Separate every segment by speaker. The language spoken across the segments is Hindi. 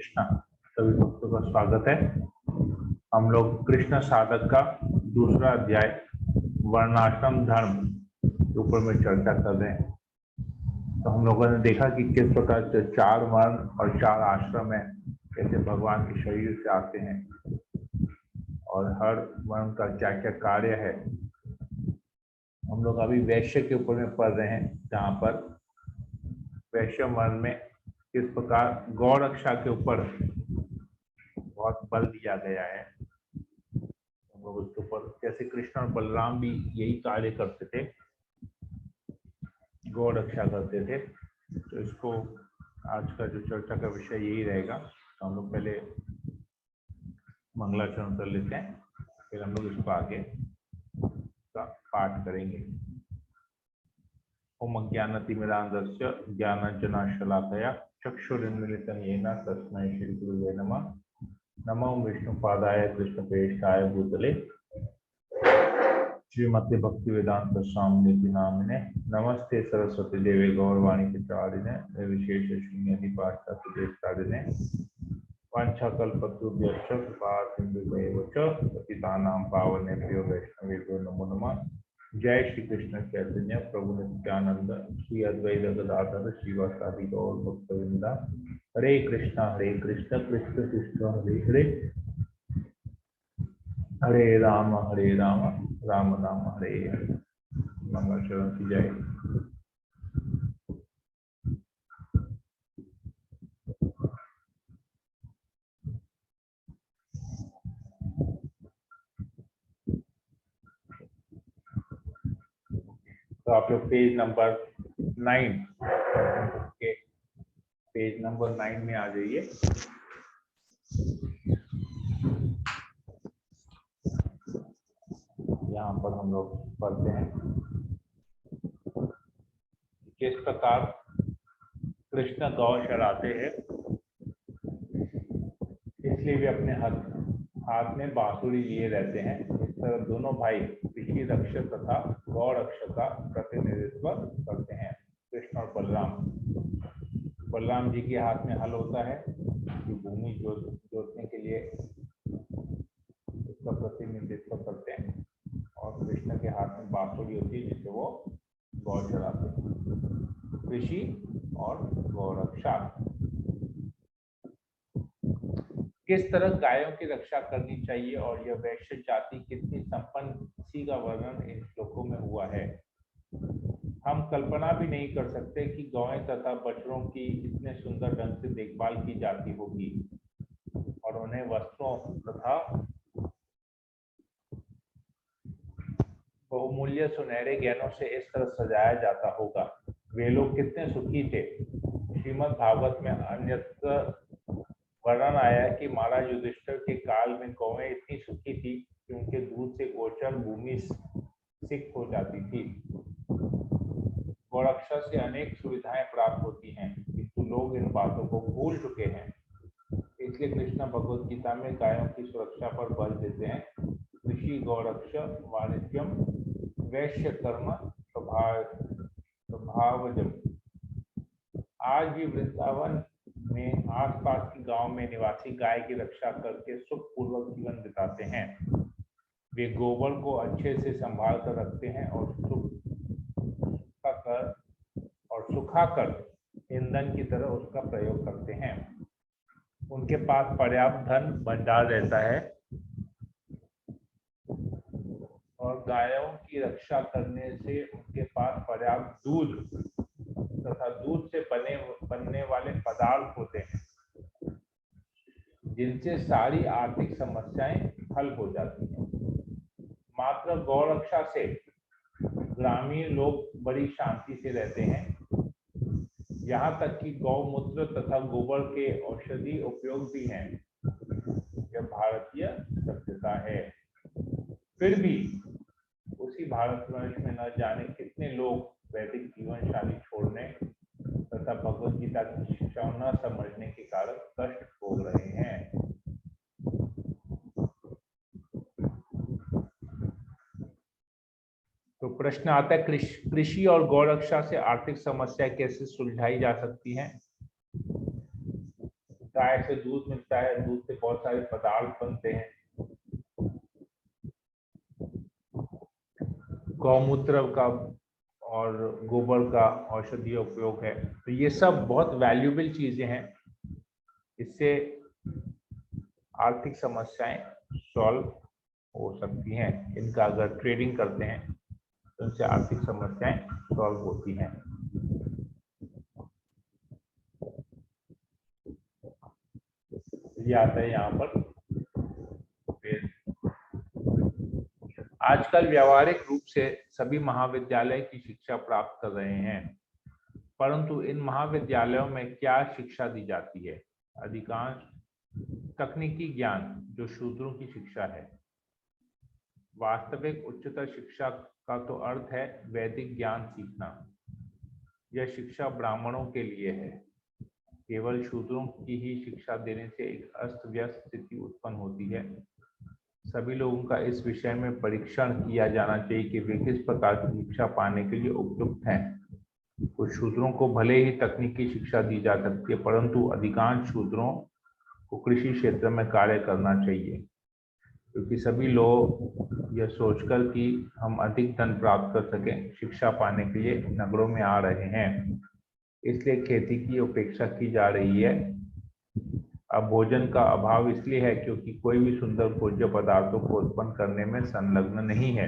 Speaker 1: कृष्णा। सभी भक्तों का स्वागत है। हम लोग कृष्ण साधक का दूसरा अध्याय वर्णाश्रम धर्म के ऊपर में चर्चा कर रहे हैं। तो हम लोगों ने देखा कि किस प्रकार से 4 वर्ण और 4 आश्रम है, कैसे भगवान के शरीर से आते हैं और हर वर्ण का क्या क्या कार्य है। हम लोग अभी वैश्य के ऊपर में पढ़ रहे हैं, जहाँ पर वैश्य वर्ण में किस प्रकार गौ रक्षा के ऊपर बहुत बल दिया गया है। हम लोग उसके ऊपर जैसे कृष्ण और बलराम भी यही कार्य करते थे, गौ रक्षा करते थे। तो इसको आज का जो चर्चा का विषय यही रहेगा। तो हम लोग पहले मंगलाचरण कर लेते हैं, फिर हम लोग इसको आगे का पाठ करेंगे। ओम अज्ञानतिमिरान्धस्य ज्ञानाञ्जनशलाकया चक्षुरुन्मीलितं येन तस्मै श्रीगुरुवे नमः। नमो विष्णुपादाय कृष्णप्रेष्ठाय भूतले श्रीमते भक्तिवेदांत स्वामिनिधि नामिने नमस्ते सरस्वती देवे गौरवाणी प्रचारिणे निर्विशेष शून्यति पाश्चात्यदेशतारिणे वाञ्छाकल्पतरुभ्यश्च कृपासिन्धुभ्येव च पतितानां पावनेभ्यो वैष्णवेभ्यो नमो नमः। जय श्री कृष्ण चैतन्य प्रभु नित्यानंद श्री अद्वैत गदाधर श्रीवासादि गौर भक्तवृंदा। हरे कृष्ण कृष्ण कृष्ण हरे हरे, हरे राम राम राम हरे हरे। मंगलचरण की जय। तो आप लोग पेज नंबर 9 के पेज नंबर 9 में आ जाइए। यहाँ पर हम लोग पढ़ते हैं किस प्रकार कृष्ण गौ चराते हैं, इसलिए वे अपने हाथ में बांसुरी लिए रहते हैं। इस तरह दोनों भाई ऋषि रक्षक तथा गौ रक्षक का प्रतिनिधित्व करते हैं। कृष्ण और बलराम जी के हाथ में हल होता है जो भूमि जोतने के लिए उसका प्रतिनिधित्व करते हैं, और कृष्ण के हाथ में बांसुरी होती है जिससे वो गौ चराते हैं। ऋषि और गौ रक्षा। किस तरह गायों की रक्षा करनी चाहिए और यह वैश्य जाति कितनी संपन्न, इसी का वर्णन इन श्लोकों में हुआ है। हम कल्पना भी नहीं कर सकते कि गौएं तथा बछड़ों की इतने सुंदर ढंग से देखभाल की जाती होगी और उन्हें वस्त्रों तथा बहुमूल्य सुनहरे गहनों से इस तरह सजाया जाता होगा। वे लोग कितने सुखी थे। श्रीमद् भागवत में अन्यत्र वर्णन आया कि महाराज युधिष्ठिर के काल में गौएं इतनी सुखी थी कि उनके दूध से गोचर भूमि सिक्त हो जाती थी। गौरक्षा से अनेक सुविधाएं प्राप्त होती हैं, किंतु लोग इन बातों को भूल चुके हैं। इसलिए कृष्ण भगवद गीता में गायों की सुरक्षा पर बल देते हैं। कृषि गौरक्षा वाणिज्यम वैश्य कर्म स्वभावजम। आज भी वृंदावन में आसपास के गांव में निवासी गाय की रक्षा करके सुखपूर्वक जीवन बिताते हैं। वे गोबर को अच्छे से संभाल कर रखते हैं और सुखाकर ईंधन की तरह उसका प्रयोग करते हैं। उनके पास पर्याप्त धन भंडार रहता है और गायों की रक्षा करने से उनके पास पर्याप्त दूध तथा दूध से बनने वाले पदार्थ होते हैं, जिनसे सारी आर्थिक समस्याएं हल हो जाती हैं। मात्र गौरक्षा से ग्रामीण लोग बड़ी शांति से रहते हैं। यहाँ तक कि गौमूत्र तथा गोबर के औषधि उपयोग भी हैं। यह भारतीय सभ्यता है। फिर भी उसी भारतवर्ष में न जाने कितने लोग वैदिक जीवन शैली छोड़ने तथा भगवद गीता की शिक्षाओं न समझने के कारण कष्ट भोग रहे हैं। तो प्रश्न आता है, कृषि और गौरक्षा से आर्थिक समस्या कैसे सुलझाई जा सकती है। गाय से दूध मिलता है, दूध से बहुत सारे पदार्थ बनते हैं। गौमूत्र का और गोबर का औषधीय उपयोग है। तो ये सब बहुत वैल्यूएबल चीजें हैं। इससे आर्थिक समस्याएं सॉल्व हो सकती हैं। इनका अगर ट्रेडिंग करते हैं तो इनसे आर्थिक समस्याएं सॉल्व होती हैं। ये आता है यहाँ पर। आजकल व्यावहारिक रूप से सभी महाविद्यालय की शिक्षा प्राप्त कर रहे हैं, परंतु इन महाविद्यालयों में क्या शिक्षा दी जाती है? अधिकांश तकनीकी ज्ञान जो शूद्रों की शिक्षा है। वास्तविक उच्चतर शिक्षा का तो अर्थ है वैदिक ज्ञान सीखना। यह शिक्षा ब्राह्मणों के लिए है। केवल शूद्रों की ही शिक्षा देने से एक अस्त व्यस्त स्थिति उत्पन्न होती है। सभी लोगों का इस विषय में परीक्षण किया जाना चाहिए कि वे किस प्रकार की शिक्षा पाने के लिए उपयुक्त हैं। कुछ शूद्रों को भले ही तकनीकी शिक्षा दी जा सकती है, परंतु अधिकांश शूद्रों को कृषि क्षेत्र में कार्य करना चाहिए, क्योंकि सभी लोग यह सोचकर कि हम अधिक धन प्राप्त कर सकें शिक्षा पाने के लिए नगरों में आ रहे हैं। इसलिए खेती की उपेक्षा की जा रही है। अब भोजन का अभाव इसलिए है क्योंकि कोई भी सुंदर भोज्य पदार्थों को उत्पन्न करने में संलग्न नहीं है।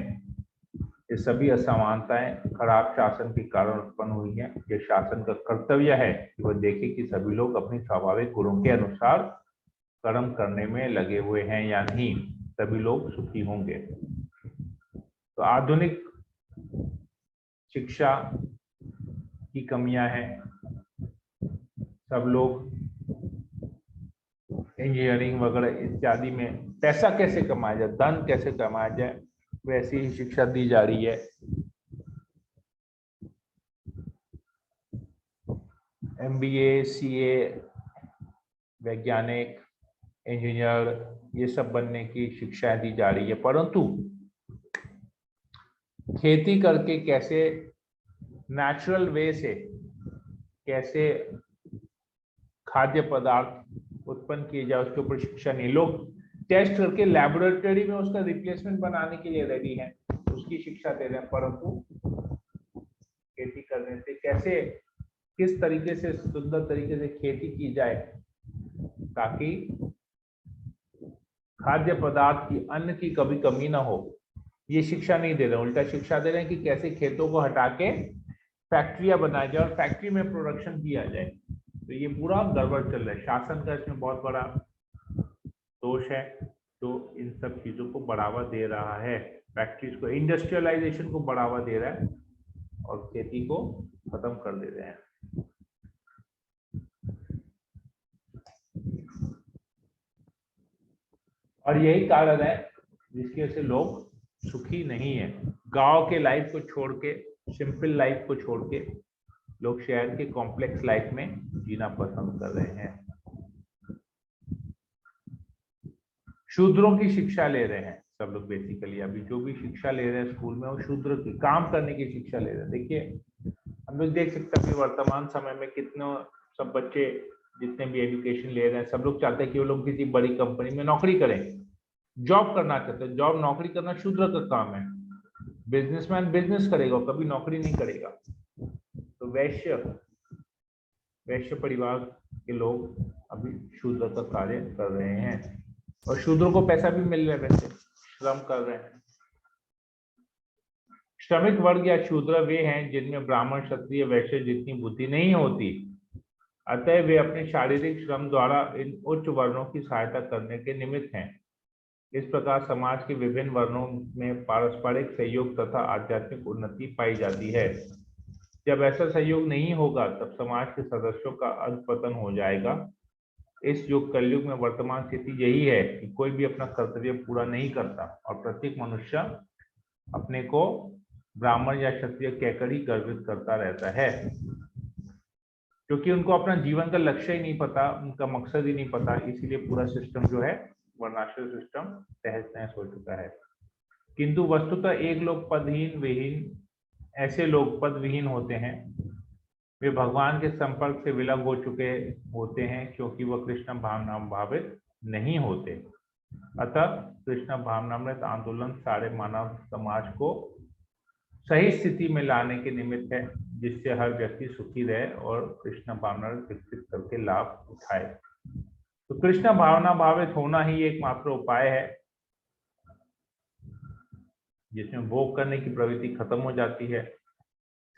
Speaker 1: ये सभी असमानताएं खराब शासन के कारण उत्पन्न हुई हैं। यह शासन का कर्तव्य है कि वह देखे कि सभी लोग अपने स्वाभाविक गुणों के अनुसार कर्म करने में लगे हुए हैं या नहीं, तभी लोग सुखी होंगे। तो आधुनिक शिक्षा की कमियां हैं। सब लोग इंजीनियरिंग वगैरह इत्यादि में पैसा कैसे कमाया जाए, धन कैसे कमाया जाए, वैसी ही शिक्षा दी जा रही है। MBA, CA, वैज्ञानिक, इंजीनियर, ये सब बनने की शिक्षाएं दी जा रही है, परंतु खेती करके कैसे नेचुरल वे से कैसे खाद्य पदार्थ उत्पन्न किए जाए उसके ऊपर शिक्षा नहीं। लोग टेस्ट करके लैबोरेटरी में उसका रिप्लेसमेंट बनाने के लिए रेडी हैं, उसकी शिक्षा दे रहे हैं, परंतु खेती करने से कैसे, किस तरीके से सुंदर तरीके से खेती की जाए ताकि खाद्य पदार्थ की, अन्न की कभी कमी ना हो, ये शिक्षा नहीं दे रहे। उल्टा शिक्षा दे रहे हैं कि कैसे खेतों को हटा के फैक्ट्रियां बनाई जाए और फैक्ट्री में प्रोडक्शन किया जाए। तो ये पूरा गड़बड़ चल रहा है। शासन का इसमें बहुत बड़ा दोष है, तो इन सब चीजों को बढ़ावा दे रहा है, फैक्ट्रीज को, इंडस्ट्रियलाइजेशन को बढ़ावा दे रहा है और खेती को खत्म कर दे रहे हैं। और यही कारण है जिसकी वजह से लोग सुखी नहीं है। गांव के लाइफ को छोड़ के, सिंपल लाइफ को छोड़ के लोग शहर के कॉम्प्लेक्स लाइफ में जीना पसंद कर रहे हैं। शूद्रों की शिक्षा ले रहे हैं सब लोग। बेसिकली अभी जो भी शिक्षा ले रहे हैं स्कूल में, वो शूद्र की काम करने की शिक्षा ले रहे हैं। देखिए, हम लोग देख सकते हैं वर्तमान समय में कितने सब बच्चे जितने भी एजुकेशन ले रहे हैं, सब लोग चाहते हैं कि वो लोग किसी बड़ी कंपनी में नौकरी करें, जॉब करना चाहते हैं। जॉब, नौकरी करना शूद्र का काम है। बिजनेसमैन बिजनेस करेगा, कभी नौकरी नहीं करेगा। तो वैश्य परिवार के लोग अभी शूद्र का कार्य कर रहे हैं और शूद्रों को पैसा भी मिल रहा है, वैसे श्रम कर रहे हैं। श्रमिक वर्ग या शूद्र वे हैं जिनमें ब्राह्मण, क्षत्रिय, वैश्य जितनी बुद्धि नहीं होती, अतः वे अपने शारीरिक श्रम द्वारा इन उच्च वर्णों की सहायता करने के निमित्त हैं। इस प्रकार समाज के विभिन्न वर्णों में पारस्परिक सहयोग तथा आध्यात्मिक उन्नति पाई जाती है। जब ऐसा सहयोग नहीं होगा तब समाज के सदस्यों का अधपतन हो जाएगा। इस युग कलयुग में वर्तमान स्थिति यही है कि कोई भी अपना कर्तव्य पूरा नहीं करता और प्रत्येक मनुष्य अपने को ब्राह्मण या क्षत्रिय कहकर ही गर्वित करता रहता है, क्योंकि उनको अपना जीवन का लक्ष्य ही नहीं पता, उनका मकसद ही नहीं पता। इसीलिए पूरा सिस्टम जो है, वर्णाश्रम सिस्टम तहस नहस हो चुका है। किंतु वस्तुतः एक लोग पदहीन विहीन, ऐसे लोग पद विहीन होते हैं वे भगवान के संपर्क से विलग हो चुके होते हैं क्योंकि वह कृष्ण भावनामृत नहीं होते। अतः कृष्ण भावनामृत आंदोलन सारे मानव समाज को सही स्थिति में लाने के निमित्त है, जिससे हर व्यक्ति सुखी रहे और कृष्ण भावनामृत विकसित करके लाभ उठाए। तो कृष्ण भावना भावित होना ही एकमात्र उपाय है जिसमें भोग करने की प्रवृत्ति खत्म हो जाती है,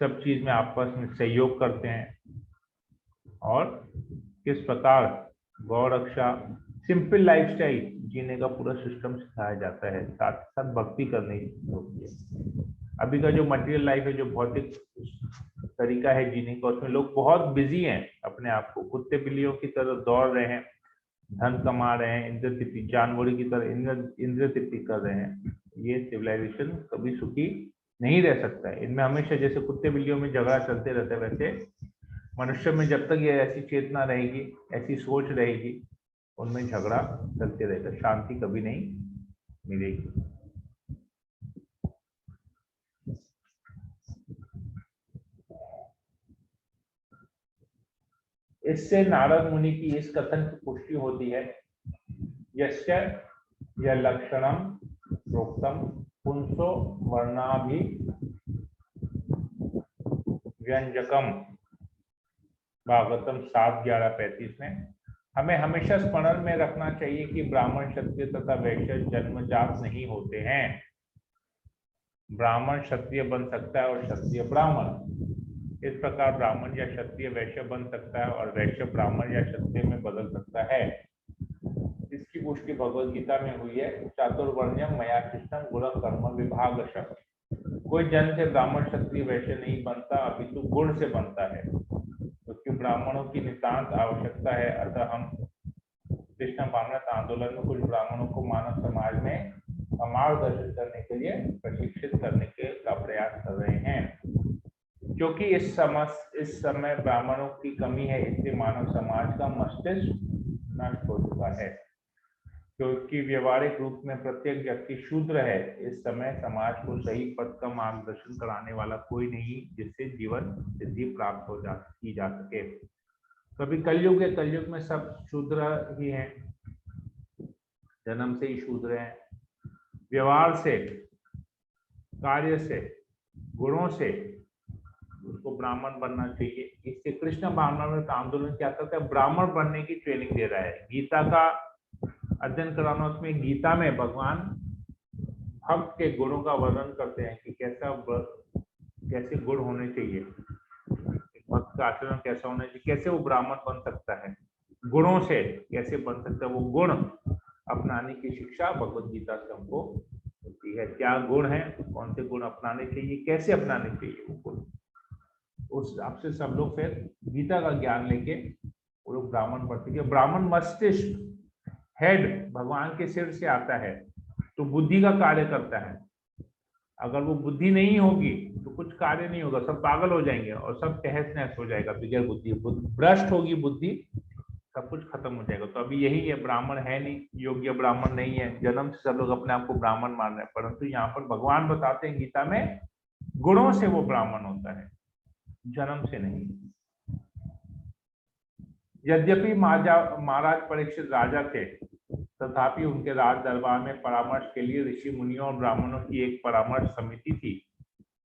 Speaker 1: सब चीज में आपस में सहयोग करते हैं और किस प्रकार गौ रक्षा, सिंपल लाइफस्टाइल जीने का पूरा सिस्टम सिखाया जाता है, साथ साथ भक्ति करने होती है। अभी का जो मटेरियल लाइफ है, जो भौतिक तरीका है जीने का, उसमें लोग बहुत बिजी हैं, अपने आप को कुत्ते बिल्लियों की तरह दौड़ रहे हैं, धन कमा रहे हैं, इंद्र तृप्ति, जानवरों की तरह इंद्र तृप्ति कर रहे हैं। ये सिविलाइजेशन कभी सुखी नहीं रह सकता है। इनमें हमेशा जैसे कुत्ते बिल्लियों में झगड़ा चलते रहता है, वैसे मनुष्य में जब तक ये ऐसी चेतना रहेगी, ऐसी सोच रहेगी, उनमें झगड़ा चलते रहेगा, शांति कभी नहीं मिलेगी। इससे नारद मुनि की इस कथन की पुष्टि होती है, यस्य यलक्षणम प्रोक्तम पुंसो वर्णाभि व्यंजकम, भागवतम 7:11-35 में। हमें हमेशा स्मरण में रखना चाहिए कि ब्राह्मण, क्षत्रिय तथा वैश्य जन्मजात नहीं होते हैं। ब्राह्मण क्षत्रिय बन सकता है और क्षत्रिय ब्राह्मण। इस प्रकार ब्राह्मण या क्षत्रिय वैश्य बन सकता है और वैश्य ब्राह्मण या क्षत्रिय में बदल सकता है। इसकी पुष्टि भगवद गीता में हुई है, चातुर्वर्ण्यम मया कृष्णम गुण कर्म विभागशः। कोई जन्म से ब्राह्मण क्षत्रिय वैश्य नहीं बनता, अपितु गुण से बनता है, क्योंकि ब्राह्मणों की नितांत आवश्यकता है। अतः हम कृष्ण भावनामृत आंदोलन में कुछ ब्राह्मणों को मानव समाज में मार्गदर्शन करने के लिए प्रशिक्षित करने का प्रयास कर रहे हैं। क्योंकि इस समय ब्राह्मणों की कमी है, इसलिए मानव समाज का मस्तिष्क नष्ट हो चुका है। क्योंकि व्यवहारिक रूप में प्रत्येक व्यक्ति शूद्र है, इस समय समाज को सही पथ का मार्गदर्शन कराने वाला कोई नहीं, जिससे जीवन सिद्धि प्राप्त की जा सके। कभी कलयुग है, कलयुग में सब शूद्र ही हैं, जन्म से ही शूद्र हैं। व्यवहार से, कार्य से, गुणों से उसको ब्राह्मण बनना चाहिए। इससे कृष्ण भावनामृत आंदोलन क्या करता है, ब्राह्मण बनने की ट्रेनिंग दे रहा है। गीता का अध्ययन कराना, उसमें गीता में भगवान भक्त के गुणों का वर्णन करते हैं कि कैसे गुण होने चाहिए, भक्त का आचरण कैसा होना चाहिए, कैसे वो ब्राह्मण बन सकता है, गुणों से कैसे बन सकता है। वो गुण अपनाने की शिक्षा भगवद गीता से हमको होती है। क्या गुण है, कौन से गुण अपनाने चाहिए, कैसे अपनाने चाहिए वो गुण, उस हिसाब से सब लोग फिर गीता का ज्ञान लेके वो लोग ब्राह्मण बनते हैं। ब्राह्मण मस्तिष्क, हेड भगवान के सिर से आता है, तो बुद्धि का कार्य करता है। अगर वो बुद्धि नहीं होगी तो कुछ कार्य नहीं होगा, सब पागल हो जाएंगे और सब तहस नहस हो जाएगा। बगैर बुद्धि, भ्रष्ट होगी बुद्धि, सब कुछ खत्म हो जाएगा। तो अभी यही है, ब्राह्मण है नहीं, योग्य ब्राह्मण नहीं है, जन्म से सब लोग अपने आप को ब्राह्मण मान रहे हैं, परंतु यहाँ पर भगवान बताते हैं गीता में, गुणों से वो ब्राह्मण होता है, जन्म से नहीं। यद्यपि महाराज परीक्षित राजा थे, तथापि उनके राज दरबार में परामर्श के लिए ऋषि मुनियों और ब्राह्मणों की एक परामर्श समिति थी।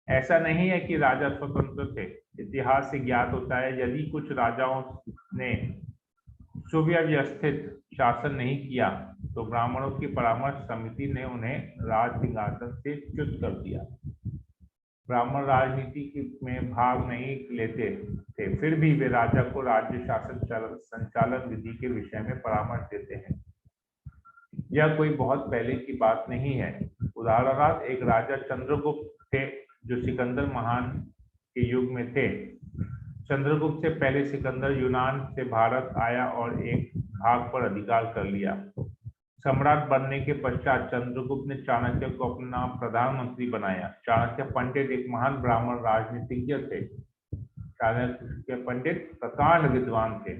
Speaker 1: ऐसा नहीं है कि राजा स्वतंत्र थे। इतिहास से ज्ञात होता है, यदि कुछ राजाओं ने सुव्यवस्थित शासन नहीं किया तो ब्राह्मणों की परामर्श समिति ने उन्हें राज सिंहासन से च्युत कर दिया। ब्राह्मण राजनीति में भाग नहीं लेते थे, फिर भी वे राजा को राज्य शासन संचालन विधि के विषय में परामर्श देते हैं। यह कोई बहुत पहले की बात नहीं है। उदाहरणार्थ एक राजा चंद्रगुप्त थे, जो सिकंदर महान के युग में थे। चंद्रगुप्त से पहले सिकंदर यूनान से भारत आया और एक भाग पर अधिकार कर लिया। सम्राट बनने के पश्चात चंद्रगुप्त ने चाणक्य को अपना प्रधानमंत्री बनाया। चाणक्य पंडित एक महान ब्राह्मण राजनीतिज्ञ थे। चाणक्य पंडित प्रकांड विद्वान थे।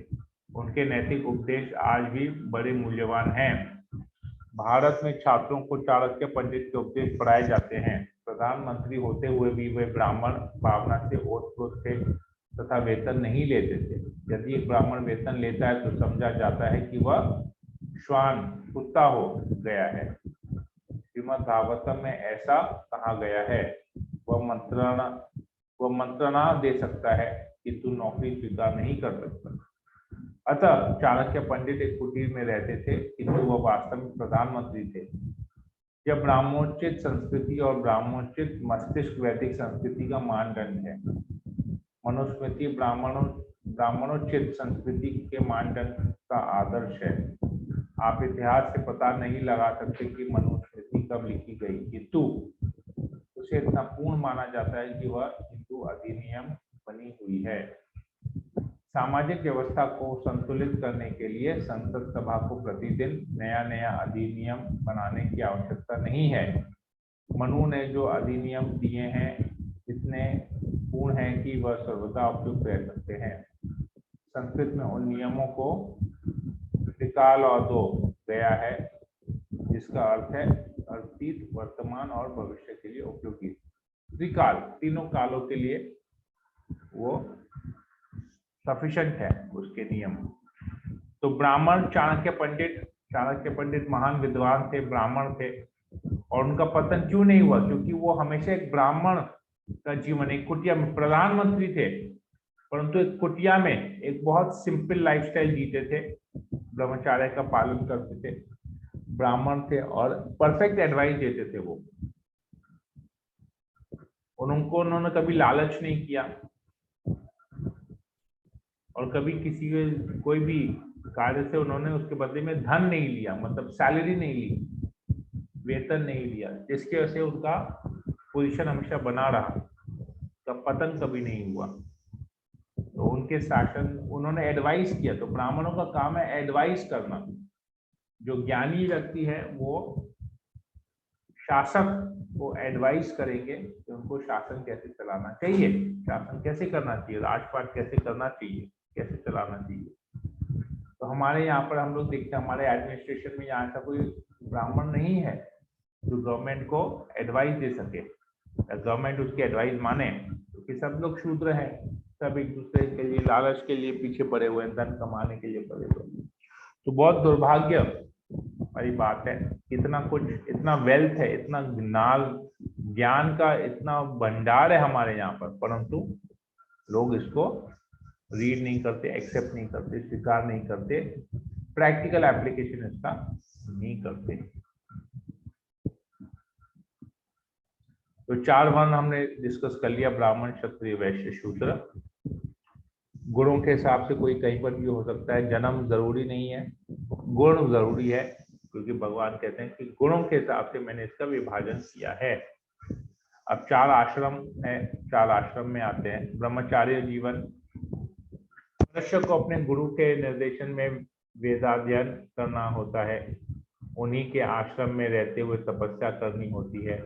Speaker 1: उनके नैतिक उपदेश आज भी बड़े मूल्यवान हैं। भारत में छात्रों को चाणक्य पंडित के उपदेश पढ़ाए जाते हैं। प्रधानमंत्री होते हुए भी वे ब्राह्मण भावना से ओतप्रोत थे तथा वेतन नहीं लेते थे। यदि एक ब्राह्मण वेतन लेता है तो समझा जाता है कि वह श्वान कुत्ता हो गया है। श्रीमद् भागवतम में ऐसा कहा गया है, वह मंत्रणा दे सकता है कि तू नौकरी स्वीकार नहीं कर सकता। अतः चाणक्य पंडित एक कुटीर में रहते थे, किंतु वह वास्तव में प्रधानमंत्री थे। यह ब्राह्मणोचित संस्कृति और ब्राह्मणोचित मस्तिष्क वैदिक संस्कृति का मानदंड है। मनुस्मृति ब्राह्मणोचित संस्कृति के मानदंड का आदर्श है। आप इतिहास से पता नहीं लगा सकते कि मनुस्मृति कब लिखी गई, किंतु उसे इतना पूर्ण माना जाता है कि वह हिंदू अधिनियम बनी हुई है। सामाजिक व्यवस्था को संतुलित करने के लिए संसद सभा को प्रतिदिन नया नया अधिनियम बनाने की आवश्यकता नहीं है। मनु ने जो अधिनियम दिए हैं इतने पूर्ण है कि वह सर्वदा उपयुक्त रह सकते हैं। संस्कृत में उन नियमों को त्रिकालौदो गया है, जिसका अर्थ है अतीत, वर्तमान और भविष्य के लिए उपयोगी। त्रिकाल, तीनों कालों के लिए वो सफिशिएंट है उसके नियम। तो ब्राह्मण चाणक्य पंडित महान विद्वान थे, ब्राह्मण थे, और उनका पतन क्यों नहीं हुआ? क्योंकि वो हमेशा एक ब्राह्मण का जीवन, एक कुटिया में प्रधानमंत्री थे, परंतु एक कुटिया में एक बहुत सिंपल लाइफस्टाइल जीते थे, ब्रह्मचर्य का पालन करते थे, ब्राह्मण थे और परफेक्ट एडवाइस देते थे वो। उन्होंने कभी लालच नहीं किया और कभी किसी के कोई भी कार्य से उन्होंने उसके बदले में धन नहीं लिया, मतलब सैलरी नहीं ली, वेतन नहीं लिया, जिसकी वजह से उनका पोजीशन हमेशा बना रहा, तो पतन कभी नहीं हुआ। तो उनके शासन, उन्होंने एडवाइस किया। तो ब्राह्मणों का काम है एडवाइस करना। जो ज्ञानी व्यक्ति है वो शासक को एडवाइस करेंगे कि उनको शासन कैसे चलाना चाहिए, शासन कैसे करना चाहिए, राजपाट कैसे करना चाहिए, कैसे चलाना चाहिए। तो हमारे यहाँ पर हम लोग देखते हैं, हमारे एडमिनिस्ट्रेशन में यहाँ का कोई ब्राह्मण नहीं है जो गवर्नमेंट को एडवाइस दे सके, गवर्नमेंट उसकी एडवाइस माने, क्योंकि सब लोग शूद्र हैं, सब एक दूसरे के लिए लालच के लिए पीछे पड़े हुए हैं, धन कमाने के लिए पड़े हुए हैं। तो बहुत दुर्भाग्य वाली बात है, इतना कुछ, इतना वेल्थ है, इतना ज्ञान का इतना भंडार है हमारे यहाँ पर, परंतु लोग इसको रीड नहीं करते, एक्सेप्ट नहीं करते, स्वीकार नहीं करते, प्रैक्टिकल एप्लीकेशन इसका नहीं करते। तो 4 वर्ण हमने डिस्कस कर लिया, ब्राह्मण, क्षत्रिय, वैश्य, शूद्र। गुणों के हिसाब से कोई कहीं पर भी हो सकता है, जन्म जरूरी नहीं है, गुण जरूरी है, क्योंकि भगवान कहते हैं कि गुणों के हिसाब से मैंने इसका विभाजन किया है। अब 4 आश्रम है, 4 आश्रम में आते हैं। ब्रह्मचार्य जीवन, मनुष्य को अपने गुरु के निर्देशन में वेदाध्ययन करना होता है, उन्हीं के आश्रम में रहते हुए तपस्या करनी होती है।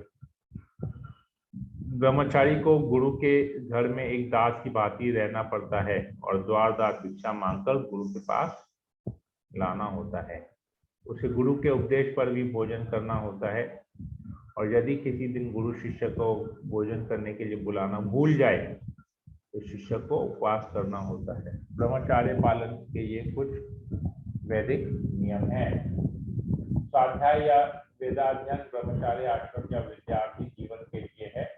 Speaker 1: ब्रह्मचारी को गुरु के घर में एक दास की भांति रहना पड़ता है और द्वारदार भिक्षा मांगकर गुरु के पास लाना होता है। उसे गुरु के उपदेश पर भी भोजन करना होता है, और यदि किसी दिन गुरु शिष्य को भोजन करने के लिए बुलाना भूल जाए तो शिष्य को उपवास करना होता है। ब्रह्मचार्य पालन के ये कुछ वैदिक नियम हैं। स्वाध्याय या वेदाध्ययन ब्रह्मचार्य आश्रम या विद्यार्थी जीवन के लिए है।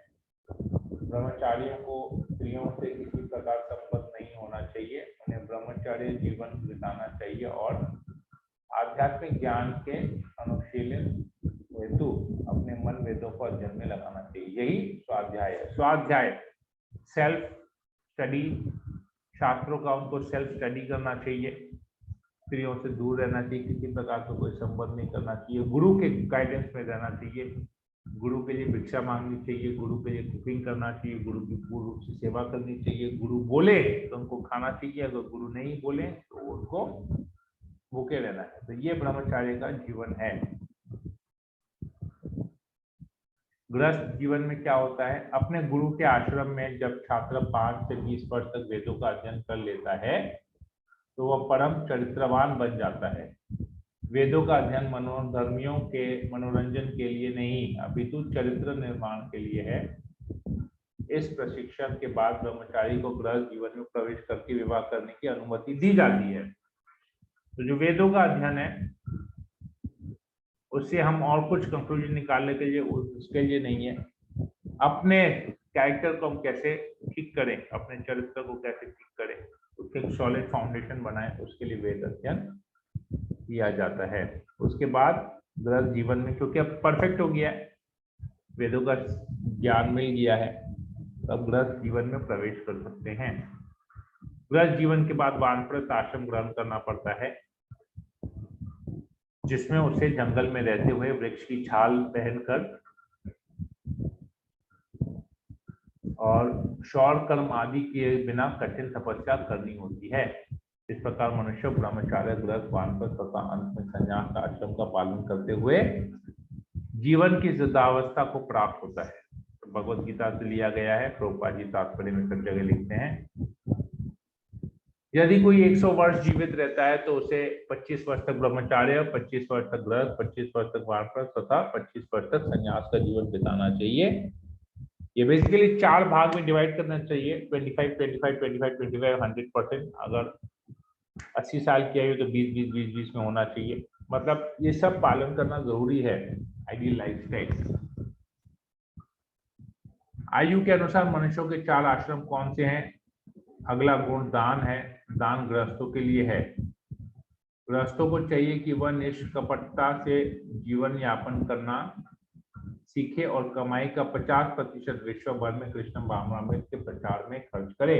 Speaker 1: ब्रह्मचारियों को स्त्रियों से किसी प्रकार संबंध नहीं होना चाहिए, उन्हें ब्रह्मचार्य जीवन बिताना चाहिए और आध्यात्मिक ज्ञान के अनुशीलन हेतु अपने मन वेदों को अध्ययन में लगाना चाहिए। यही स्वाध्याय है। स्वाध्याय सेल्फ स्टडी, शास्त्रों का उनको सेल्फ स्टडी करना चाहिए, स्त्रियों से दूर रहना चाहिए, किसी प्रकार का कोई संबंध नहीं करना चाहिए, गुरु के गाइडेंस में रहना चाहिए, गुरु के लिए भिक्षा मांगनी चाहिए, गुरु के लिए कुकिंग करना चाहिए, गुरु की पूर्ण रूप से सेवा करनी चाहिए, गुरु बोले तो उनको खाना चाहिए, अगर गुरु नहीं बोले तो उनको भूखे रहना है। तो ये ब्रह्मचार्य का जीवन है। गृहस्थ जीवन में क्या होता है, अपने गुरु के आश्रम में जब छात्र 5 से 20 वर्ष तक वेदों का अध्ययन कर लेता है तो वह परम चरित्रवान बन जाता है। वेदों का अध्ययन मनोधर्मियों के मनोरंजन के लिए नहीं, अपितु चरित्र निर्माण के लिए है। इस प्रशिक्षण के बाद ब्रह्मचारी को गृहस्थ जीवन में प्रवेश करके विवाह करने की अनुमति दी जाती है। तो जो वेदों का अध्ययन है उससे हम और कुछ कंक्लूजन निकालने के लिए उसके लिए नहीं है, अपने कैरेक्टर को हम कैसे ठीक करें, अपने चरित्र को कैसे ठीक करें, उसके एक सॉलिड फाउंडेशन बनाए, उसके लिए वेद अध्ययन किया जाता है। उसके बाद गृहस्थ जीवन में, क्योंकि अब परफेक्ट हो गया है, वेदों का ज्ञान मिल गया है, तब गृहस्थ जीवन में प्रवेश कर सकते हैं। गृहस्थ जीवन के बाद वानप्रस्थ आश्रम ग्रहण करना पड़ता है, जिसमें उसे जंगल में रहते हुए वृक्ष की छाल पहनकर और शौर कर्म आदि किए बिना कठिन तपस्या करनी होती है। इस प्रकार मनुष्य ब्रह्मचार्य, गृहस्थ, वानप्रस्थ तथा अंत में संन्यास का आश्रम का पालन करते हुए जीवन की वृद्धावस्था को प्राप्त होता है। तो भगवत गीता से लिया गया है, प्रभुपाद जी तात्पर्य में सब जगह लिखते हैं, यदि कोई 100 वर्ष जीवित रहता है तो उसे 25 वर्ष तक ब्रह्मचार्य, 25 वर्ष तक गृहस्थ, 25 वर्ष तक वानप्रस्थ तथा 25 वर्ष तक संन्यास का जीवन बिताना चाहिए। ये बेसिकली 4 भाग में डिवाइड करना चाहिए, 25, 25, 25, 25, 100%। अगर 80 साल की आयु तो 20, 20, 20, 20 में होना चाहिए। मतलब ये सब पालन करना जरूरी है आइडियल लाइफस्टाइल। आयु के अनुसार मनुष्यों के 4 आश्रम कौन से हैं? अगला गुण दान है। दान गृहस्थों के लिए है। गृहस्थों को चाहिए कि वह निष्कपटता से जीवन यापन करना सीखे और कमाई का 50% विश्व भर में कृष्ण भावनामृत के प्रचार में खर्च करे।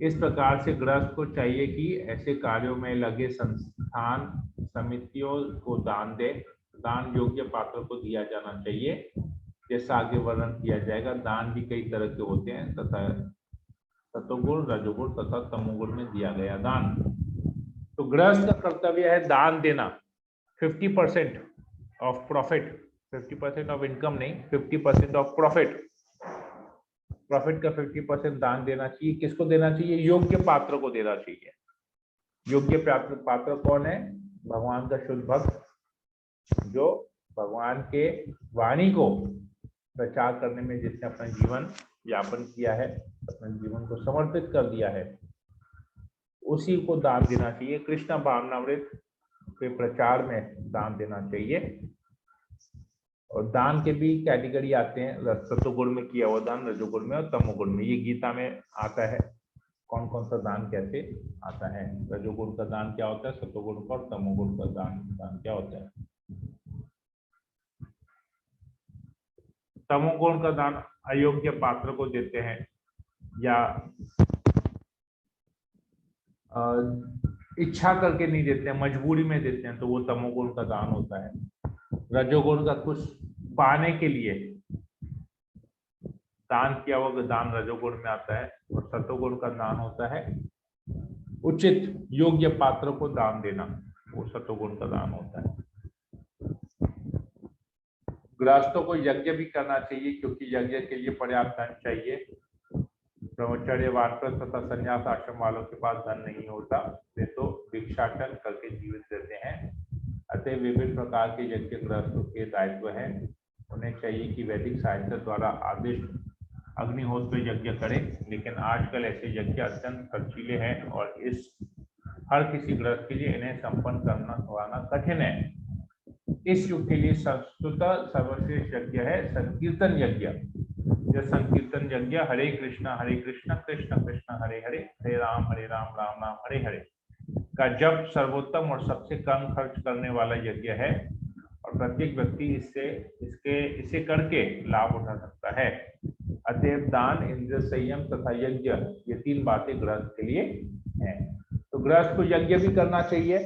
Speaker 1: इस प्रकार से गृहस्थ को चाहिए कि ऐसे कार्यों में लगे संस्थान समितियों को दान दे। दान योग्य पात्र को दिया जाना चाहिए, जैसा आगे वर्णन किया जाएगा। दान भी कई तरह के होते हैं तथा सतोगुण, रजोगुण तथा तमोगुण में दिया गया दान। तो गृहस्थ का कर्तव्य है दान देना। 50% ऑफ प्रॉफिट, 50% ऑफ इनकम नहीं, 50% ऑफ प्रॉफिट, प्रॉफिट का 50% दान देना चाहिए। किसको देना चाहिए? योग्य पात्र को देना चाहिए। योग्य पात्र कौन है? भगवान का शुद्ध भक्त, जो भगवान के वाणी को प्रचार करने में जिसने अपना जीवन यापन किया है, अपने जीवन को समर्पित कर दिया है, उसी को दान देना चाहिए। कृष्ण भावनामृत के प्रचार में दान देना चाहिए। और दान के भी कैटेगरी आते हैं, सतोगुण में किया हुआ दान, रजोगुण में और तमोगुण में। ये गीता में आता है कौन कौन सा दान कैसे आता है। रजोगुण का दान क्या होता है, सतोगुण का, और तमोगुण का दान क्या होता है। तमोगुण का दान अयोग्य पात्र को देते हैं या इच्छा करके नहीं देते हैं, मजबूरी में देते हैं, तो वो तमोगुण का दान होता है। रजोगुण का कुछ पाने के लिए दान किया हुआ दान रजोगुण में आता है। और सतोगुण का दान होता है उचित योग्य पात्र को दान देना, वो सतोगुण का दान होता है। गृहस्थों को यज्ञ भी करना चाहिए, क्योंकि यज्ञ के लिए पर्याप्त धन चाहिए। ब्रह्मचर्य, वानप्रस्थ तथा संन्यास आश्रम वालों के पास धन नहीं होता, वे तो भिक्षाटन करके जीवित रहते हैं। अतः विभिन्न प्रकार के यज्ञ गृहस्थों के दायित्व है। उन्हें चाहिए कि वैदिक साहित्य द्वारा आदिष्ट अग्निहोत्र यज्ञ करें, लेकिन आजकल ऐसे यज्ञ अत्यंत खर्चीले हैं और इस हर किसी गृहस्थ के लिए इन्हें संपन्न करना कठिन है। इस युग के लिए संस्कृत सर्वश्रेष्ठ यज्ञ है संकीर्तन यज्ञ। यह संकीर्तन यज्ञ हरे कृष्ण कृष्ण कृष्ण हरे हरे, हरे राम राम राम हरे हरे का जब सर्वोत्तम और सबसे कम खर्च करने वाला यज्ञ है, और प्रत्येक व्यक्ति इसे करके लाभ उठा सकता है। अतएव दान, इंद्रिय संयम तथा यज्ञ, ये 3 बातें गृहस्थ के लिए हैं। तो गृहस्थ को यज्ञ भी करना चाहिए,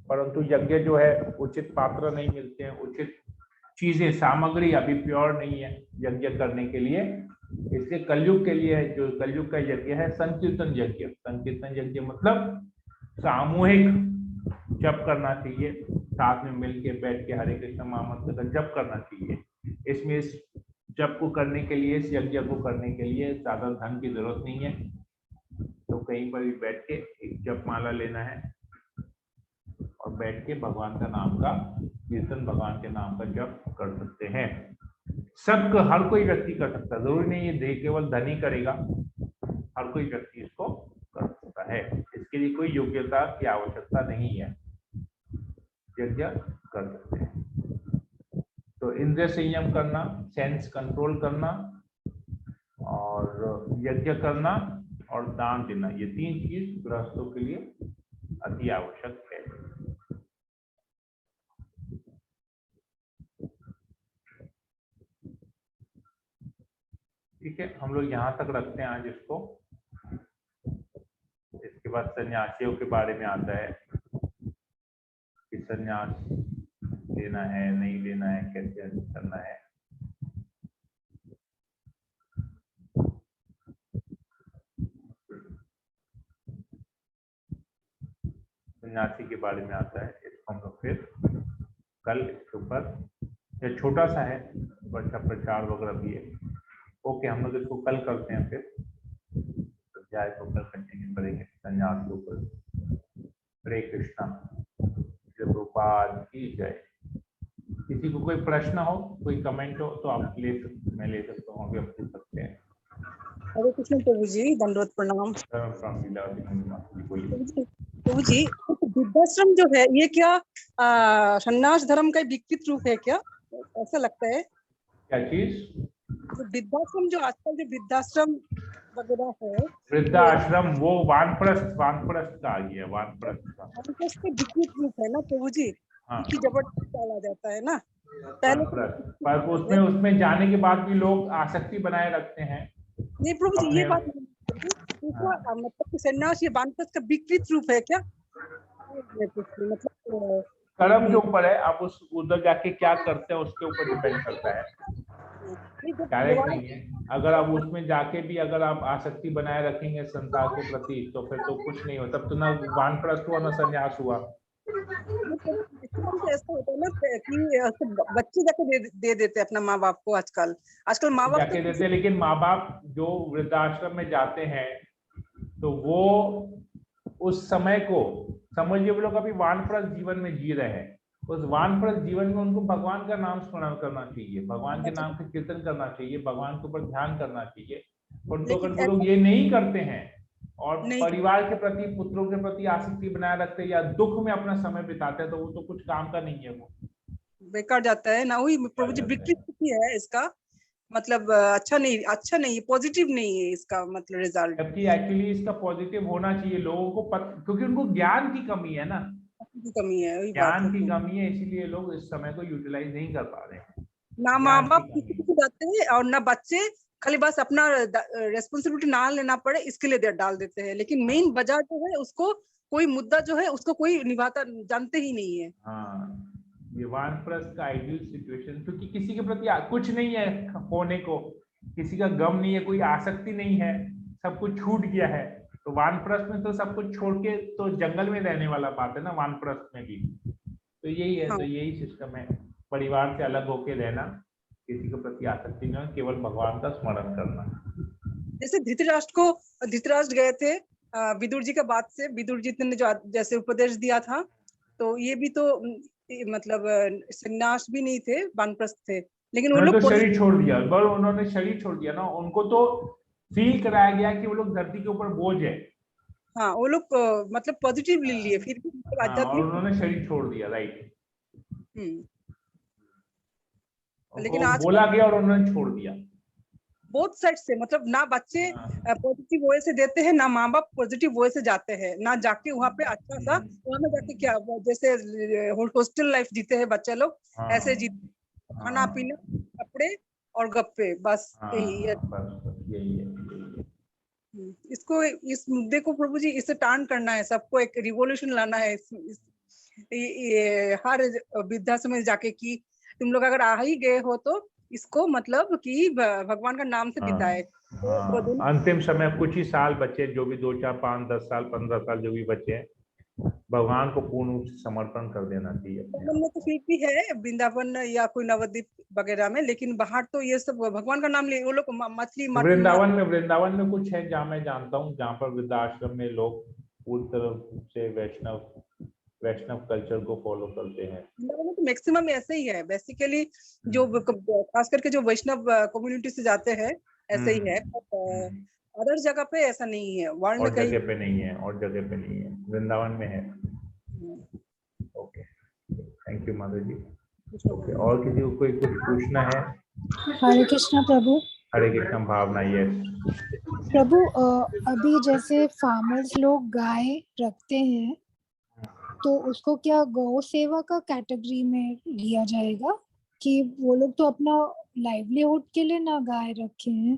Speaker 1: परंतु यज्ञ जो है उचित पात्र नहीं मिलते हैं, उचित चीजें, सामग्री अभी प्योर नहीं है यज्ञ करने के लिए। इसलिए कलयुग के लिए जो कलयुग का यज्ञ है संकीर्तन यज्ञ। संकीर्तन यज्ञ मतलब सामूहिक जप करना चाहिए, साथ में मिलके बैठ के हरे कृष्ण महामंत्र का जप करना चाहिए। इसमें इस जप को करने के लिए, इस यज्ञ को करने के लिए ज्यादा धन की जरूरत नहीं है। तो कहीं पर भी बैठ के एक जप माला लेना है और बैठ के भगवान का नाम का कीर्तन, भगवान के नाम का जप कर सकते हैं। सब हर कोई व्यक्ति कर सकता है, जरूरी नहीं ये केवल धनी करेगा, हर कोई व्यक्ति इसको कर सकता है। इसके लिए कोई योग्यता की आवश्यकता नहीं है, यज्ञ कर सकते हैं। तो इंद्रिय संयम करना, सेंस कंट्रोल करना और यज्ञ करना और दान देना, ये 3 चीज गृहस्थों के लिए अति आवश्यक है। ठीक है, हम लोग यहाँ तक रखते हैं आज इसको। इसके बाद सन्यासियों के बारे में आता है कि सन्यास लेना है नहीं लेना है, कैसे करना है। सन्यासी के बारे में आता है, इसको हम लोग फिर कल इसके ऊपर, ये छोटा सा है, बच्चा प्रचार वगैरह भी है। ओके, हम लोग इसको कल करते हैं, फिर अध्याय को कल कंटिन्यू करेंगे सन्यास के ऊपर। हरे कृष्णा, प्रभुपाद की जय। किसी को कोई प्रश्न हो, कोई कमेंट हो तो आप मैं ले सकता हूँ, अभी आप पूछ सकते हैं।
Speaker 2: हरे कृष्ण प्रभु जी, दंडवत प्रणाम। प्रभु जी, वृद्धाश्रम जो है ये क्या सन्यास धर्म का विकृत रूप है क्या, ऐसा लगता है?
Speaker 1: क्या चीज?
Speaker 2: वृद्धाश्रम जो आजकल जो वृद्धाश्रम वगैरह है,
Speaker 1: वृद्धाश्रम वो वानप्रस्थ का आ गया, वानप्रस्थ का
Speaker 2: विकृत रूप है ना प्रभु जी।
Speaker 1: हाँ।
Speaker 2: कि जबरदस्ती डाला जाता है ना पहले,
Speaker 1: पर उसमें जाने के बाद भी लोग आसक्ति बनाए रखते हैं।
Speaker 2: नहीं प्रभु जी, ये बात मतलब सन्यास ये वानप्रस्थ का विकृत रूप है क्या? मतलब
Speaker 1: कर्म के ऊपर है, आप उस उधर जाके क्या करते हैं उसके ऊपर डिपेंड करता है, डायरेक्ट नहीं है। अगर आप उसमें जाके भी अगर आप आसक्ति बनाए रखेंगे संसार के प्रति, तो फिर तो कुछ नहीं हो, तब तो ना वानप्रस्थ हुआ ना संन्यास हुआ।
Speaker 2: ऐसा होता है ना कि बच्चे जाके दे देते हैं अपना माँ बाप को, आजकल माँ बाप
Speaker 1: जाके देते हैं, लेकिन माँ बाप जो वृद्धाश्रम में जाते हैं तो वो उस समय को समझिए, वो लोग अभी वानप्रस्थ जीवन में जी रहे हैं। उस वानप्रस्थ जीवन में उनको भगवान का नाम स्मरण करना चाहिए, भगवान के नाम का कीर्तन करना चाहिए, भगवान के ऊपर ध्यान करना चाहिए। परंतु अगर वो लोग ये नहीं करते हैं और परिवार के प्रति, पुत्रों के प्रति आसक्ति बनाए रखते हैं या दुख में अपना समय बिताते हैं, तो वो तो कुछ काम का नहीं है, वो
Speaker 2: बेकार जाता है ना। वही प्रभु जी विकृति है इसका, मतलब अच्छा नहीं, पॉजिटिव नहीं है इसका मतलब रिजल्ट।
Speaker 1: जबकि एक्चुअली इसका पॉजिटिव होना चाहिए लोगों को, क्योंकि उनको ज्ञान की कमी है ना,
Speaker 2: कमी है, वही
Speaker 1: ज्ञान की कमी है, इसीलिए लोग इस समय को यूटिलाइज नहीं कर पा रहे हैं।
Speaker 2: ना माँ बाप किसी को जाते हैं और ना बच्चे, खाली बस अपना रेस्पॉन्सिबिलिटी ना लेना पड़े इसके लिए डाल देते हैं, लेकिन मेन वजह जो है उसको कोई मुद्दा जो है उसको कोई निभाता जानते ही नहीं है।
Speaker 1: हाँ, ये वानप्रस्थ का आइडियल सिचुएशन, क्योंकि किसी के प्रति कुछ नहीं है होने को, किसी का गम नहीं है, कोई आसक्ति नहीं है, सब कुछ छूट गया है। तो वानप्रस्थ में तो सब कुछ छोड़ के तो जंगल में रहने वाला बात है ना, वानप्रस्थ में भी तो यही है। तो यही सिस्टम है, परिवार से अलग होके रहना, किसी के प्रति आसक्ति नहीं, केवल भगवान का स्मरण करना।
Speaker 2: जैसे धृतराष्ट्र गए थे विदुर जी का बात से, विदुर जी ने जो जैसे उपदेश दिया था, तो ये भी तो मतलब सन्यास भी नहीं थे, वानप्रस्थ थे, लेकिन वो लोग
Speaker 1: शरीर छोड़ दिया, उन्होंने शरीर छोड़ दिया ना, उनको तो फील कराया गया कि वो लोग धरती के ऊपर बोझ है।
Speaker 2: हाँ, वो लोग मतलब पॉजिटिव ले लिए, फिर भी
Speaker 1: और उन्होंने शरीर छोड़ दिया, राइट। लेकिन आज बोला गया और उन्होंने छोड़ दिया।
Speaker 2: बोथ साइड से, मतलब ना बच्चे पॉजिटिव वे से देते हैं, ना माँ बाप पॉजिटिव वे से जाते हैं, ना जाके वहाँ पे अच्छा सा वहाँ में जाके क्या जैसे हॉस्टल लाइफ जीते हैं बच्चे लोग, ऐसे जीते, खाना पीना कपड़े और गप्पे, बस यही है। इसको, इस मुद्दे को प्रभु जी इससे टार्न करना है, सबको एक रिवॉल्यूशन लाना है हर वृद्धाश्रम में जाके कि तुम लोग अगर आ ही गए हो तो इसको मतलब कि भगवान का नाम से बिताए।
Speaker 1: अंतिम समय कुछ ही साल बचे, जो भी 2, 4, 5, 10 साल, 15 साल जो भी बचे हैं, भगवान को पूर्ण रूप से समर्पण कर देना चाहिए।
Speaker 2: वृंदावन में तो फिर भी है, वृंदावन या कोई नवद्वीप वगैरह में, लेकिन बाहर तो ये सब भगवान का नाम ले, वो लोग मछली
Speaker 1: वृंदावन में कुछ है जहाँ मैं जानता हूँ, जहाँ पर वृद्धाश्रम में लोग पूरी तरह से वैष्णव वैष्णव कल्चर को फॉलो करते हैं।
Speaker 2: तो मैक्सिमम ऐसे ही है बेसिकली, जो खास करके जो वैष्णव कम्युनिटी से जाते हैं ऐसे ही है, अदर जगह पे ऐसा नहीं है, वर्ल्ड
Speaker 1: और
Speaker 2: में कहीं
Speaker 1: जगह पे नहीं है, और जगह पे नहीं है, वृंदावन में है। ओके, थैंक यू माता जी। ओके, और किसी को कोई कुछ पूछना है?
Speaker 3: हरे कृष्णा प्रभु।
Speaker 1: हरे कृष्णा भावना। यस
Speaker 3: प्रभु, अभी जैसे फार्मर्स लोग गाय रखते हैं तो उसको क्या गौ सेवा का कैटेगरी में लिया जाएगा कि वो लोग तो अपना लाइवलीहुड के लिए ना गाय रखे हैं?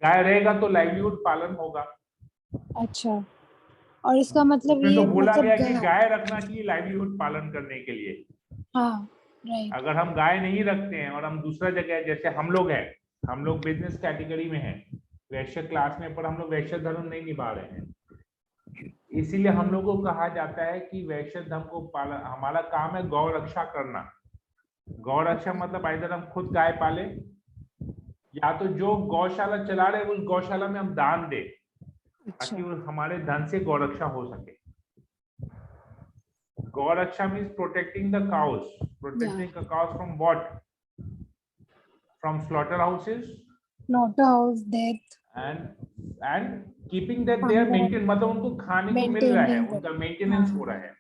Speaker 1: गाय रहेगा तो लाइवलीहुड पालन होगा।
Speaker 3: अच्छा, और इसका मतलब
Speaker 1: उसमें तो
Speaker 3: ये
Speaker 1: बोला
Speaker 3: मतलब
Speaker 1: गया कि गाय रखना चाहिए लाइवलीहुड पालन करने के लिए।
Speaker 3: हाँ, राइट।
Speaker 1: अगर हम गाय नहीं रखते हैं और हम दूसरा जगह, जैसे हम लोग हैं, हम लोग बिजनेस कैटेगरी में हैं, वैश्य क्लास में, पर हम लोग वैश्य धर्म नहीं निभा रहे हैं, इसीलिए हम लोग को कहा जाता है कि वैश्य धर्म को पालन, हमारा काम है गौ रक्षा करना। गौ रक्षा मतलब इधर हम खुद गाय पाले, या तो जो गौशाला चला रहे उस गौशाला में हम दान दें, ताकि वो हमारे धन से गौ रक्षा हो सके। गौ रक्षा means protecting the cows, protecting the cows from what? From slaughter houses,
Speaker 3: death,
Speaker 1: and keeping that they are maintain, मतलब उनको खाने को मिल रहा है, उनका मेंटेनेंस हो रहा है।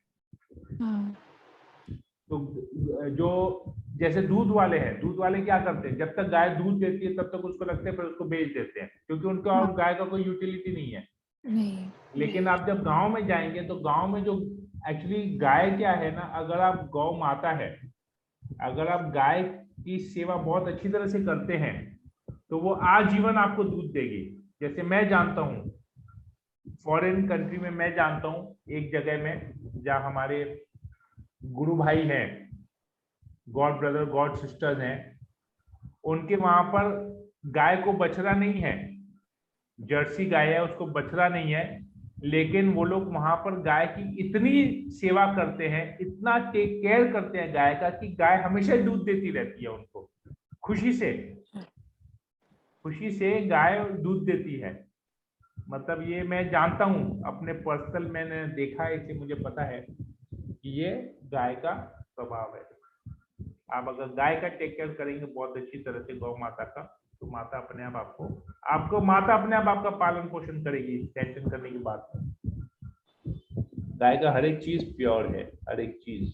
Speaker 1: तो जो जैसे दूध वाले हैं, दूध वाले क्या करते हैं, जब तक गाय दूध देती है तब तक उसको रखते हैं, फिर उसको बेच देते हैं, क्योंकि उनका और गाय का कोई यूटिलिटी नहीं है। लेकिन आप जब गांव में जाएंगे तो गांव में जो एक्चुअली गाय क्या है ना, अगर आप गौ माता है, अगर आप गाय की सेवा बहुत अच्छी तरह से करते हैं तो वो आजीवन आपको दूध देगी। जैसे मैं जानता हूँ फॉरेन कंट्री में, मैं जानता हूँ एक जगह में जहाँ हमारे गुरु भाई हैं, गॉड ब्रदर गॉड सिस्टर्स हैं, उनके वहां पर गाय को बछड़ा नहीं है, जर्सी गाय है, उसको बछड़ा नहीं है, लेकिन वो लोग वहां पर गाय की इतनी सेवा करते हैं, इतना टेक केयर करते हैं गाय का, कि गाय हमेशा दूध देती रहती है उनको, खुशी से गाय दूध देती है। मतलब ये मैं जानता हूँ, अपने पर्सनल मैंने देखा है, इसे मुझे पता है कि ये गाय का स्वभाव है। आप अगर गाय का टेक केयर करेंगे बहुत अच्छी तरह से, गौ माता का, तो माता अपने आप आपको माता अपने आप आपका पालन पोषण करेगी, टेंशन करने की बात नहीं। गाय का हर एक चीज प्योर है, हर एक चीज,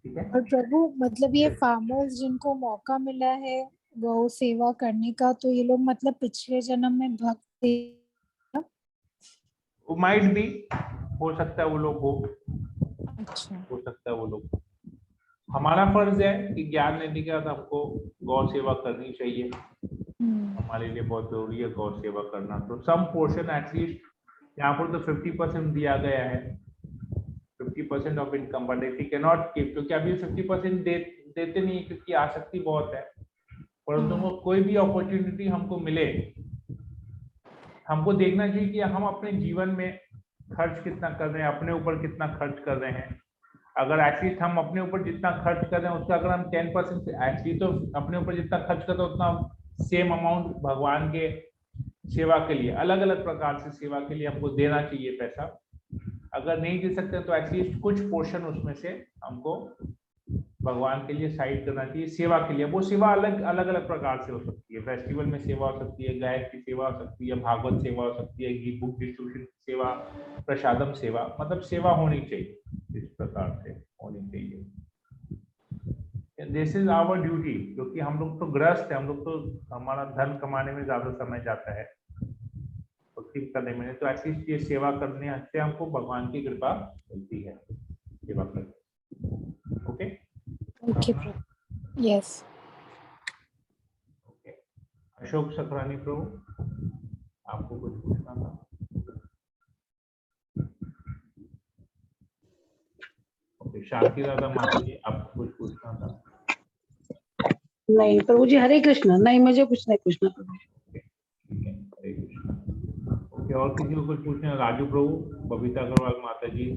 Speaker 1: ठीक है।
Speaker 3: और प्रभु मतलब ये फार्मर्स जिनको मौका मिला है गौ सेवा करने का, तो ये लोग मतलब पिछले जन्म में भक्त थे?
Speaker 1: वो माइट भी, हो सकता है वो लोग हो,
Speaker 3: अच्छा,
Speaker 1: हो सकता है वो लोग। हमारा फर्ज है कि ज्ञान लेने के बाद हमको गौ सेवा करनी चाहिए, हमारे लिए बहुत जरूरी है गौ सेवा करना। तो सम पोर्शन एटलीस्ट, यहाँ पर तो 50% दिया गया है, 50% of income, but if you can not give, क्योंकि अभी 50% देते नहीं, क्योंकि आसक्ति बहुत है। परंतु वो कोई भी अपॉर्चुनिटी हमको मिले, हमको देखना चाहिए कि हम अपने जीवन में खर्च कितना कर रहे हैं, अपने ऊपर कितना खर्च कर रहे हैं। अगर एटलीस्ट हम अपने ऊपर जितना खर्च कर रहे हैं उसका अगर हम 10% एटलीस्ट, तो अपने ऊपर जितना खर्च करते हैं उतना सेम अमाउंट भगवान के सेवा के लिए, अलग अलग प्रकार से सेवा के लिए हमको देना चाहिए पैसा। अगर नहीं दे सकते तो एटलीस्ट कुछ पोर्शन उसमें से हमको भगवान के लिए साइड करना चाहिए, सेवा के लिए। वो सेवा अलग अलग प्रकार से हो सकती है, फेस्टिवल में सेवा हो सकती है, गायक की सेवा हो सकती है, भागवत सेवा हो सकती है, बुक डिस्ट्रीब्यूशन सेवा, प्रसादम सेवा, मतलब सेवा होनी चाहिए, इस प्रकार से होनी चाहिए। दिस इज आवर ड्यूटी, क्योंकि हम लोग तो गृहस्थ है, हम लोग तो, हमारा धन कमाने में ज्यादा समय जाता है, भक्ति करने में, तो एटलीस्ट ये सेवा करने से हमको भगवान की कृपा मिलती है, सेवा करने। Okay
Speaker 3: okay, yes.
Speaker 1: Okay, Ashok Sakrani Prabhu, आपको कुछ पूछना था? ओके, शांति दादा माता जी, आपको कुछ पूछना था?
Speaker 4: नहीं प्रभु जी, हरे कृष्ण। नहीं, मुझे कुछ नहीं पूछना प्रभु।
Speaker 1: ठीक है, हरे कृष्ण। ओके, और किसी को कुछ पूछना? राजू प्रभु, बबीता अग्रवाल माता जी।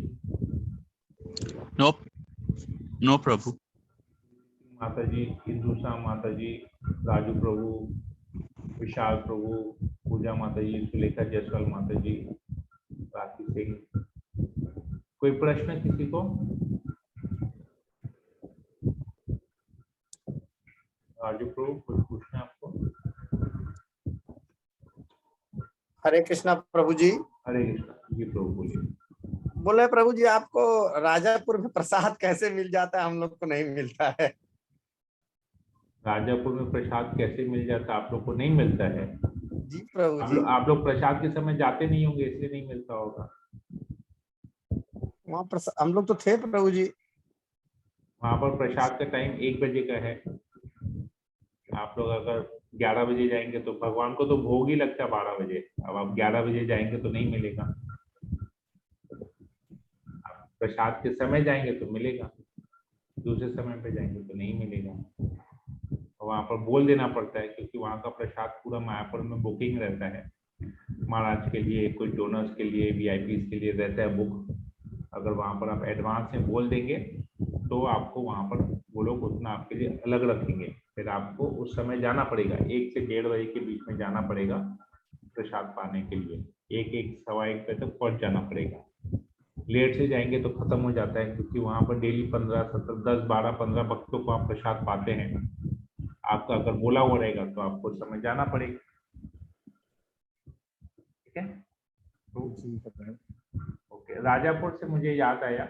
Speaker 5: नो प्रभु।
Speaker 1: माता जी, इंदुसा माता जी, राजू प्रभु, विशाल प्रभु, पूजा माता जी, सुलेखा जायसवाल माता जी, राखी सिंह, कोई प्रश्न किसी को? राजू प्रभु कुछ पूछना है आपको?
Speaker 6: हरे कृष्णा प्रभु जी।
Speaker 1: हरे कृष्णा जी प्रभु बोलिए।
Speaker 6: बोले प्रभु जी, आपको राजापुर में प्रसाद कैसे मिल जाता है, हम लोग को नहीं मिलता है।
Speaker 1: राजापुर में प्रसाद कैसे मिल जाता है, आप लोग को नहीं मिलता है?
Speaker 6: जी प्रभु जी।
Speaker 1: आप लोग प्रसाद के समय जाते नहीं होंगे इसलिए नहीं मिलता होगा।
Speaker 6: वहाँ हम लोग तो थे प्रभु जी।
Speaker 1: वहां पर प्रसाद का टाइम 1 बजे का है। आप लोग अगर 11 बजे जाएंगे तो भगवान को तो भोग ही लगता है 12 बजे। अब आप 11 बजे जाएंगे तो नहीं मिलेगा। आप प्रसाद के समय जाएंगे तो मिलेगा, दूसरे समय पे जाएंगे तो नहीं मिलेगा। वहां पर बोल देना पड़ता है क्योंकि वहां का प्रसाद पूरा मायापुर में बुकिंग रहता है। महाराज के लिए, कुछ डोनर्स के लिए, वीआईपीज के लिए रहता है बुक। अगर वहां पर आप एडवांस में बोल देंगे तो आपको वहां पर वो लोग उतना आपके लिए अलग रखेंगे। फिर आपको उस समय जाना पड़ेगा, 1 से 1:30 बजे के बीच में जाना पड़ेगा प्रसाद पाने के लिए। 1 सवा 1 बजे तक पहुंच जाना पड़ेगा। लेट से जाएंगे तो खत्म हो जाता है क्योंकि वहां पर डेली 15, 17, 10, 12, 15 भक्तों को आप प्रसाद पाते हैं। आपका अगर बोला हुआ रहेगा तो आपको उस समय जाना पड़ेगा। ठीक है, ओके। राजापुर से मुझे याद आया,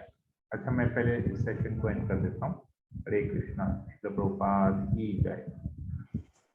Speaker 1: अच्छा मैं पहले इस सेशन को एंड कर देता हूँ। हरे कृष्णा, प्रभुपाद की जय।